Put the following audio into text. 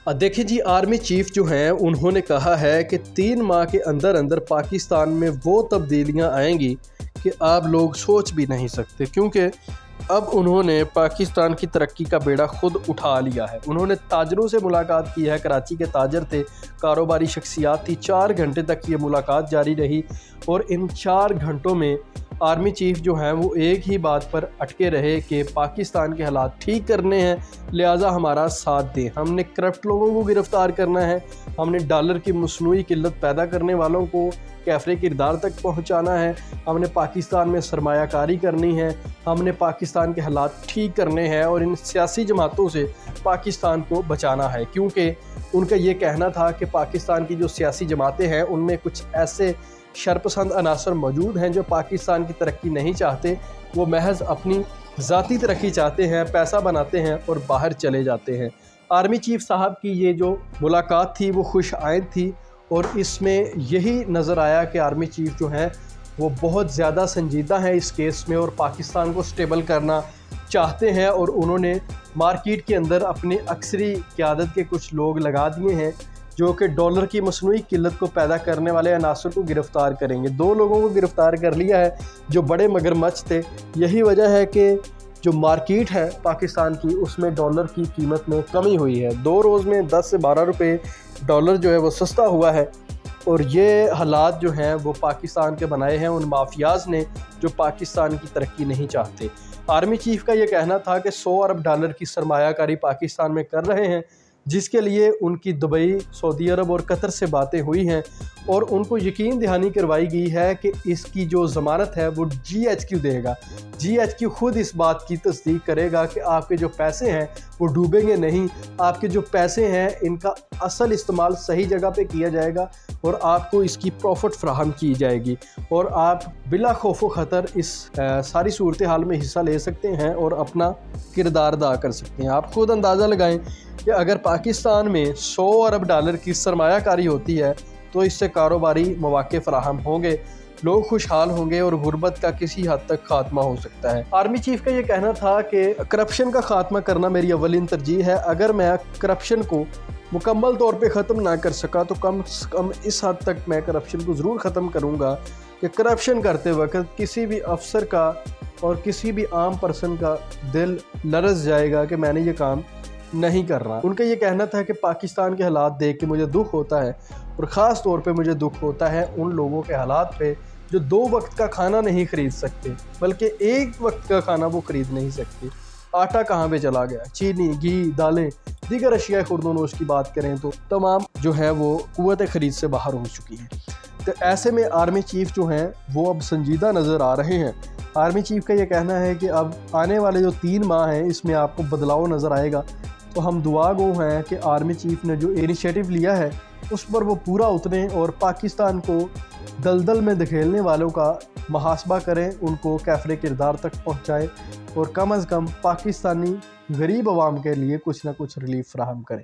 देखिए जी, army chief जो हैं उन्होंने कहा है कि 3 माह के अंदर अंदर पाकिस्तान में वो तब्दीलियां आएंगी कि आप लोग सोच भी नहीं सकते, क्योंकि अब उन्होंने पाकिस्तान की तरक्की का बेड़ा खुद उठा लिया है। उन्होंने ताजरों से मुलाकात की है। कराची के ताजर थे, कारोबारी शख्सियात थी। 4 घंटे तक ये मुलाकात जारी रही और इन 4 घंटों में आर्मी चीफ जो हैं वो एक ही बात पर अटके रहे कि पाकिस्तान के हालात ठीक करने हैं, लिहाजा हमारा साथ दें। हमने करप्ट लोगों को गिरफ़्तार करना है, हमने डॉलर की मसनूई किल्लत पैदा करने वालों को कैफ़रे किरदार तक पहुंचाना है, हमने पाकिस्तान में सरमायाकारी करनी है, हमने पाकिस्तान के हालात ठीक करने हैं और इन सियासी जमातों से पाकिस्तान को बचाना है। क्योंकि उनका ये कहना था कि पाकिस्तान की जो सियासी जमातें हैं उनमें कुछ ऐसे शरपसंद अनासर मौजूद हैं जो पाकिस्तान की तरक्की नहीं चाहते, वो महज अपनी ज़ाती तरक्की चाहते हैं, पैसा बनाते हैं और बाहर चले जाते हैं। आर्मी चीफ साहब की ये जो मुलाकात थी वो खुश आइंद थी और इसमें यही नज़र आया कि आर्मी चीफ जो हैं वो बहुत ज़्यादा संजीदा हैं इस केस में और पाकिस्तान को स्टेबल करना चाहते हैं। और उन्होंने मार्केट के अंदर अपनी अक्सरी क़यादत के कुछ लोग लगा दिए हैं जो कि डॉलर की मसनूई किल्लत को पैदा करने वाले अनासर को गिरफ़्तार करेंगे। 2 लोगों को गिरफ़्तार कर लिया है जो बड़े मगरमच्छ थे। यही वजह है कि जो मार्केट है पाकिस्तान की उसमें डॉलर की कीमत में कमी हुई है। 2 रोज़ में 10 से 12 रुपये डॉलर जो है वो सस्ता हुआ है और ये हालात जो हैं वो पाकिस्तान के बनाए हैं उन माफियाज़ ने जो पाकिस्तान की तरक्की नहीं चाहते। आर्मी चीफ का ये कहना था कि 100 अरब डॉलर की सरमायाकारी पाकिस्तान में कर रहे हैं, जिसके लिए उनकी दुबई, सऊदी अरब और कतर से बातें हुई हैं और उनको यकीन दहानी करवाई गई है कि इसकी जो ज़मानत है वो GHQ देगा। GHQ खुद इस बात की तस्दीक करेगा कि आपके जो पैसे हैं वो डूबेंगे नहीं, आपके जो पैसे हैं इनका असल इस्तेमाल सही जगह पे किया जाएगा और आपको इसकी प्रॉफिट फ्राहम की जाएगी और आप बिला खौफ व ख़तर इस सारी सूरत हाल में हिस्सा ले सकते हैं और अपना किरदार अदा कर सकते हैं। आप खुद अंदाज़ा लगाएं कि अगर पाकिस्तान में 100 अरब डॉलर की सरमायाकारी होती है तो इससे कारोबारी मौके फराहम होंगे, लोग खुशहाल होंगे और गुर्बत का किसी हद तक खात्मा हो सकता है। आर्मी चीफ का ये कहना था कि करप्शन का खात्मा करना मेरी अव्वलीन तरजीह है। अगर मैं करप्शन को मुकम्मल तौर पे ख़त्म ना कर सका तो कम से कम इस हद तक मैं करप्शन को ज़रूर ख़त्म करूँगा कि करप्शन करते वक्त किसी भी अफसर का और किसी भी आम पर्सन का दिल लरज़ जाएगा कि मैंने ये काम नहीं कर रहा। उनका ये कहना था कि पाकिस्तान के हालात देख के मुझे दुख होता है और ख़ास तौर पे मुझे दुख होता है उन लोगों के हालात पे जो 2 वक्त का खाना नहीं ख़रीद सकते, बल्कि 1 वक्त का खाना वो ख़रीद नहीं सकते। आटा कहाँ पे चला गया, चीनी, घी, दालें, दीगर अशिया खुर्दोनोश की बात करें तो तमाम जो है वो क़ुव्वत ख़रीद से बाहर हो चुकी हैं। तो ऐसे में आर्मी चीफ जो हैं वो अब संजीदा नज़र आ रहे हैं। आर्मी चीफ का ये कहना है कि अब आने वाले जो 3 माह हैं इसमें आपको बदलाव नज़र आएगा। तो हम दुआ गो हैं कि आर्मी चीफ ने जो इनिशिएटिव लिया है उस पर वो पूरा उतरें और पाकिस्तान को दलदल में धकेलने वालों का मुहासबा करें, उनको कैफ़रे किरदार तक पहुँचाएँ और कम अज़ कम पाकिस्तानी गरीब आवाम के लिए कुछ ना कुछ रिलीफ फ़राहम करें।